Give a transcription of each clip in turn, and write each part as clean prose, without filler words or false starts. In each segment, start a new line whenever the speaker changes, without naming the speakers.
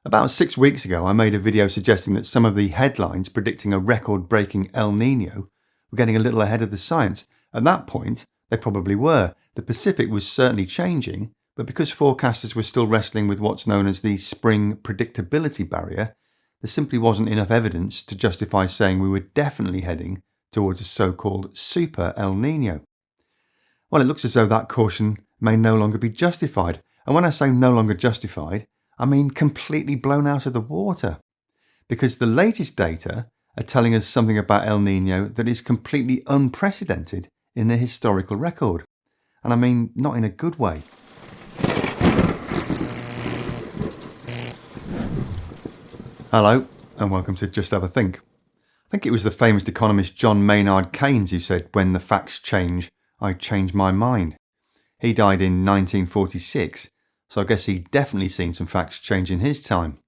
About 6 weeks ago, I made a video suggesting that some of the headlines predicting a record-breaking El Nino were getting a little ahead of the science. At that point, they probably were. The Pacific was certainly changing, but because forecasters were still wrestling with what's known as the spring predictability barrier, there simply wasn't enough evidence to justify saying we were definitely heading towards a so-called super El Nino. Well, it looks as though that caution may no longer be justified. And when I say no longer justified, I mean completely blown out of the water. Because the latest data are telling us something about El Nino that is completely unprecedented in the historical record. And I mean, not in a good way. Hello, and welcome to Just Have a Think. I think it was the famous economist John Maynard Keynes who said, "When the facts change, I change my mind." He died in 1946, so I guess he'd definitely seen some facts change in his time.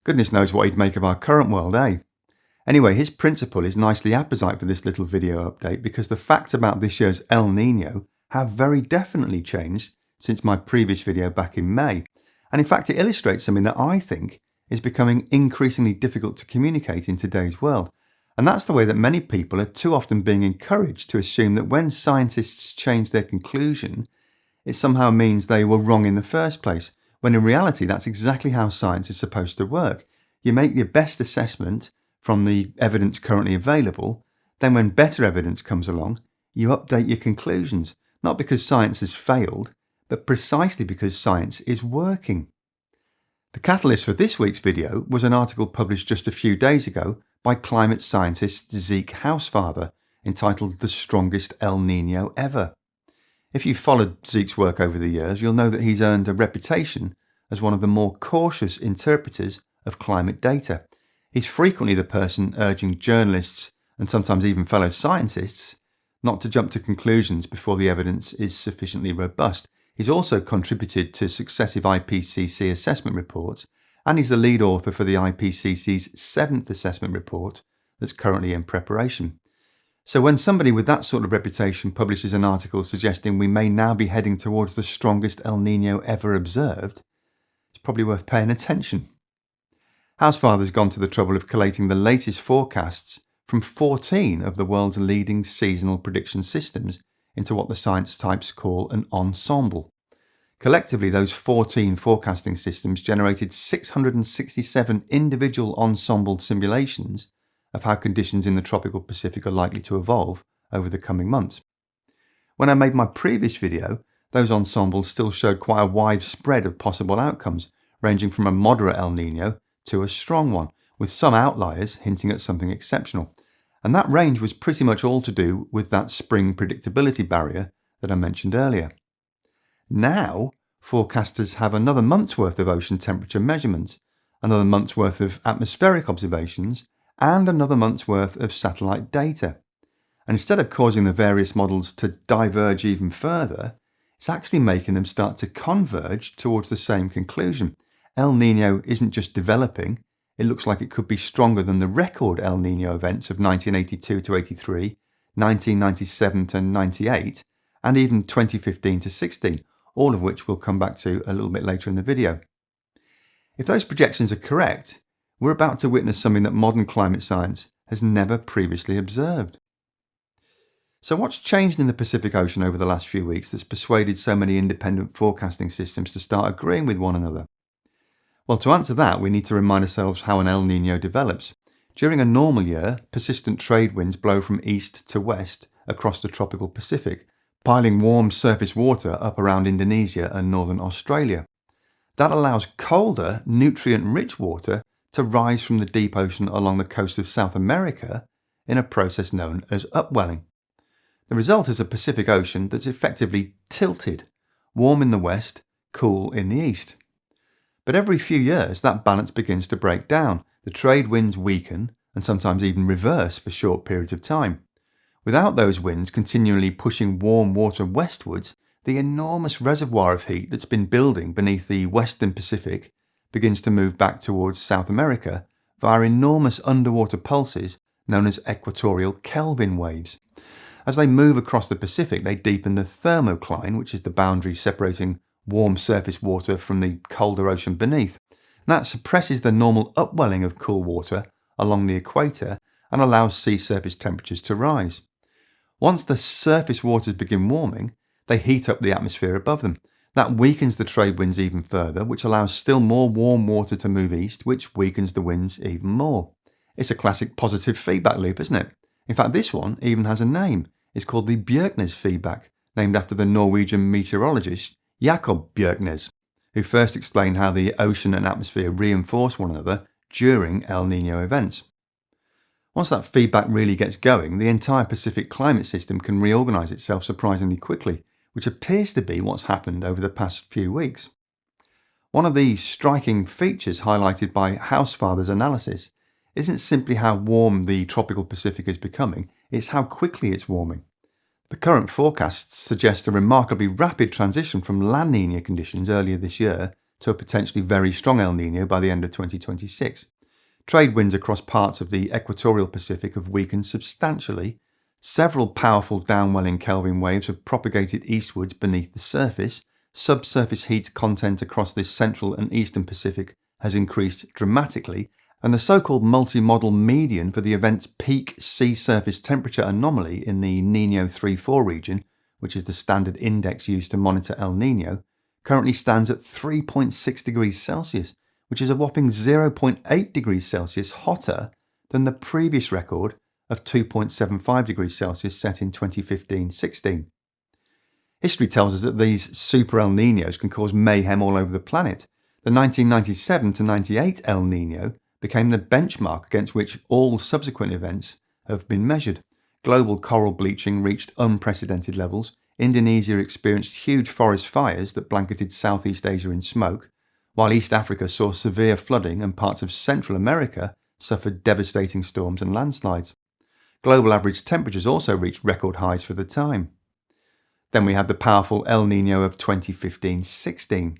Goodness knows what he'd make of our current world, eh? Anyway, his principle is nicely apposite for this little video update because the facts about this year's El Nino have very definitely changed since my previous video back in May. And in fact, it illustrates something that I think is becoming increasingly difficult to communicate in today's world. And that's the way that many people are too often being encouraged to assume that when scientists change their conclusion, it somehow means they were wrong in the first place, when in reality that's exactly how science is supposed to work. You make your best assessment from the evidence currently available, then when better evidence comes along, you update your conclusions, not because science has failed, but precisely because science is working. The catalyst for this week's video was an article published just a few days ago by climate scientist Zeke Hausfather, entitled "The Strongest El Nino Ever." If you've followed Zeke's work over the years, you'll know that he's earned a reputation as one of the more cautious interpreters of climate data. He's frequently the person urging journalists, and sometimes even fellow scientists, not to jump to conclusions before the evidence is sufficiently robust. He's also contributed to successive IPCC assessment reports, and he's the lead author for the IPCC's 7th assessment report that's currently in preparation. So when somebody with that sort of reputation publishes an article suggesting we may now be heading towards the strongest El Nino ever observed, it's probably worth paying attention. Hausfather's gone to the trouble of collating the latest forecasts from 14 of the world's leading seasonal prediction systems into what the science types call an ensemble. Collectively, those 14 forecasting systems generated 667 individual ensemble simulations of how conditions in the tropical Pacific are likely to evolve over the coming months. When I made my previous video, those ensembles still showed quite a wide spread of possible outcomes, ranging from a moderate El Nino to a strong one, with some outliers hinting at something exceptional. And that range was pretty much all to do with that spring predictability barrier that I mentioned earlier. Now, forecasters have another month's worth of ocean temperature measurements, another month's worth of atmospheric observations, and another month's worth of satellite data. And instead of causing the various models to diverge even further, it's actually making them start to converge towards the same conclusion. El Nino isn't just developing, it looks like it could be stronger than the record El Nino events of 1982 to 83, 1997 to 98, and even 2015 to 16, all of which we'll come back to a little bit later in the video. If those projections are correct, we're about to witness something that modern climate science has never previously observed. So what's changed in the Pacific Ocean over the last few weeks that's persuaded so many independent forecasting systems to start agreeing with one another? Well, to answer that, we need to remind ourselves how an El Nino develops. During a normal year, persistent trade winds blow from east to west across the tropical Pacific, piling warm surface water up around Indonesia and northern Australia. That allows colder, nutrient-rich water to rise from the deep ocean along the coast of South America in a process known as upwelling. The result is a Pacific Ocean that's effectively tilted, warm in the west, cool in the east. But every few years that balance begins to break down. The trade winds weaken and sometimes even reverse for short periods of time. Without those winds continually pushing warm water westwards, the enormous reservoir of heat that's been building beneath the western Pacific begins to move back towards South America via enormous underwater pulses known as equatorial Kelvin waves. As they move across the Pacific, they deepen the thermocline, which is the boundary separating warm surface water from the colder ocean beneath. That suppresses the normal upwelling of cool water along the equator and allows sea surface temperatures to rise. Once the surface waters begin warming, they heat up the atmosphere above them. That weakens the trade winds even further, which allows still more warm water to move east, which weakens the winds even more. It's a classic positive feedback loop, isn't it? In fact, this one even has a name. It's called the Bjerknes feedback, named after the Norwegian meteorologist Jakob Bjerknes, who first explained how the ocean and atmosphere reinforce one another during El Niño events. Once that feedback really gets going, the entire Pacific climate system can reorganise itself surprisingly quickly, which appears to be what's happened over the past few weeks. One of the striking features highlighted by Hausfather's analysis isn't simply how warm the tropical Pacific is becoming, it's how quickly it's warming. The current forecasts suggest a remarkably rapid transition from La Niña conditions earlier this year to a potentially very strong El Niño by the end of 2026. Trade winds across parts of the equatorial Pacific have weakened substantially. Several powerful downwelling Kelvin waves have propagated eastwards beneath the surface. Subsurface heat content across this central and eastern Pacific has increased dramatically, and the so-called multi-model median for the event's peak sea surface temperature anomaly in the Niño 3-4 region, which is the standard index used to monitor El Niño, currently stands at 3.6 degrees Celsius, which is a whopping 0.8 degrees Celsius hotter than the previous record of 2.75 degrees Celsius set in 2015-16. History tells us that these super El Niños can cause mayhem all over the planet. The 1997-98 El Niño became the benchmark against which all subsequent events have been measured. Global coral bleaching reached unprecedented levels. Indonesia experienced huge forest fires that blanketed Southeast Asia in smoke, while East Africa saw severe flooding and parts of Central America suffered devastating storms and landslides. Global average temperatures also reached record highs for the time. Then we had the powerful El Niño of 2015-16.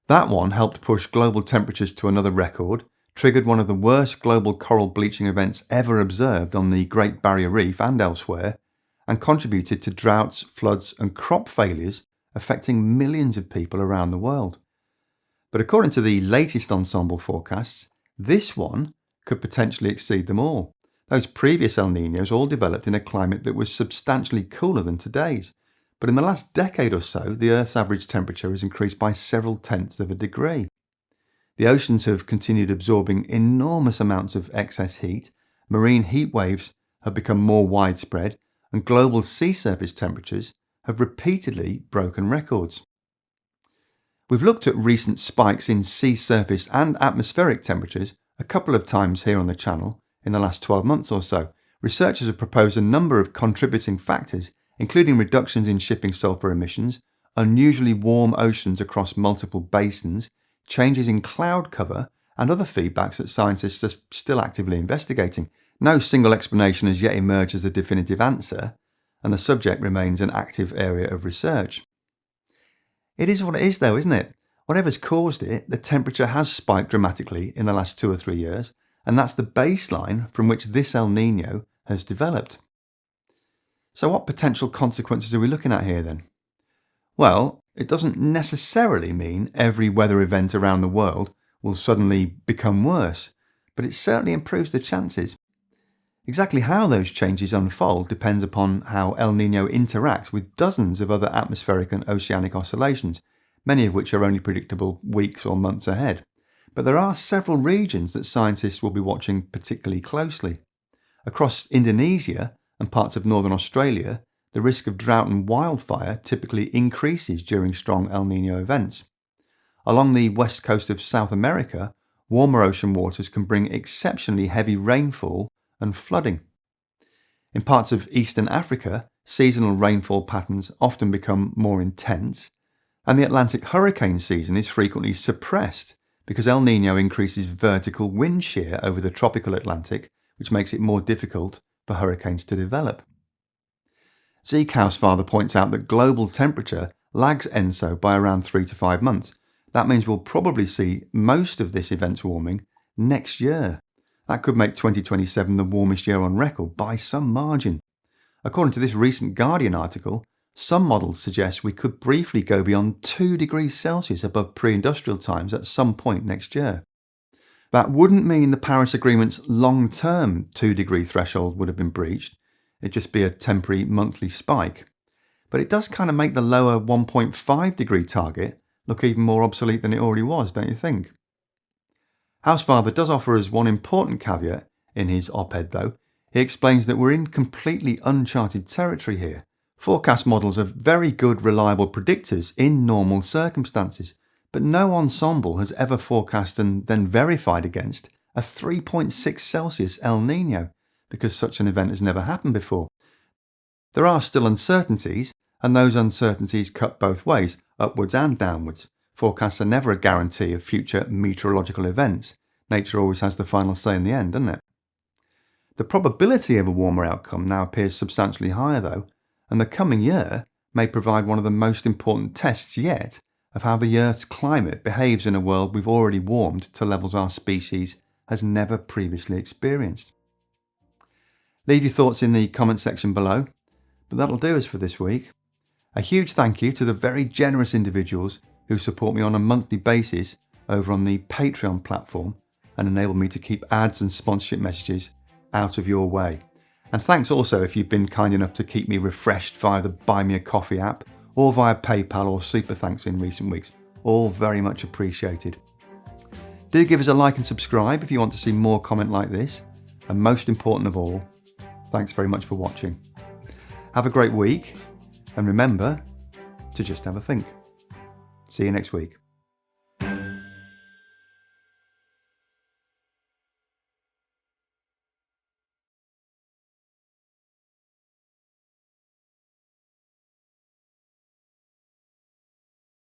That one helped push global temperatures to another record, triggered one of the worst global coral bleaching events ever observed on the Great Barrier Reef and elsewhere, and contributed to droughts, floods and crop failures affecting millions of people around the world. But according to the latest ensemble forecasts, this one could potentially exceed them all. Those previous El Niños all developed in a climate that was substantially cooler than today's. But in the last decade or so, the Earth's average temperature has increased by several tenths of a degree. The oceans have continued absorbing enormous amounts of excess heat, marine heat waves have become more widespread, and global sea surface temperatures have repeatedly broken records. We've looked at recent spikes in sea surface and atmospheric temperatures a couple of times here on the channel in the last 12 months or so. Researchers have proposed a number of contributing factors, including reductions in shipping sulfur emissions, unusually warm oceans across multiple basins, changes in cloud cover, and other feedbacks that scientists are still actively investigating. No single explanation has yet emerged as a definitive answer, and the subject remains an active area of research. It is what it is though, isn't it? Whatever's caused it, the temperature has spiked dramatically in the last 2 or 3 years, and that's the baseline from which this El Niño has developed. So what potential consequences are we looking at here then? Well, it doesn't necessarily mean every weather event around the world will suddenly become worse, but it certainly improves the chances. Exactly how those changes unfold depends upon how El Niño interacts with dozens of other atmospheric and oceanic oscillations, many of which are only predictable weeks or months ahead. But there are several regions that scientists will be watching particularly closely. Across Indonesia and parts of northern Australia, the risk of drought and wildfire typically increases during strong El Niño events. Along the west coast of South America, warmer ocean waters can bring exceptionally heavy rainfall and flooding. In parts of eastern Africa, seasonal rainfall patterns often become more intense, and the Atlantic hurricane season is frequently suppressed because El Niño increases vertical wind shear over the tropical Atlantic, which makes it more difficult for hurricanes to develop. Zeke Hausfather points out that global temperature lags ENSO by around 3 to 5 months. That means we'll probably see most of this event's warming next year. That could make 2027 the warmest year on record by some margin. According to this recent Guardian article, some models suggest we could briefly go beyond 2 degrees Celsius above pre-industrial times at some point next year. That wouldn't mean the Paris Agreement's long-term 2-degree threshold would have been breached. It'd just be a temporary monthly spike. But it does kind of make the lower 1.5 degree target look even more obsolete than it already was, don't you think? Hausfather does offer us one important caveat in his op-ed though. He explains that we're in completely uncharted territory here. Forecast models are very good, reliable predictors in normal circumstances, but no ensemble has ever forecast and then verified against a 3.6 Celsius El Niño, because such an event has never happened before. There are still uncertainties, and those uncertainties cut both ways, upwards and downwards. Forecasts are never a guarantee of future meteorological events. Nature always has the final say in the end, doesn't it? The probability of a warmer outcome now appears substantially higher though, and the coming year may provide one of the most important tests yet of how the Earth's climate behaves in a world we've already warmed to levels our species has never previously experienced. Leave your thoughts in the comment section below, but that'll do us for this week. A huge thank you to the very generous individuals who support me on a monthly basis over on the Patreon platform and enable me to keep ads and sponsorship messages out of your way. And thanks also if you've been kind enough to keep me refreshed via the Buy Me a Coffee app or via PayPal or Super Thanks in recent weeks. All very much appreciated. Do give us a like and subscribe if you want to see more content like this. And most important of all, thanks very much for watching. Have a great week, and remember to just have a think. See you next week.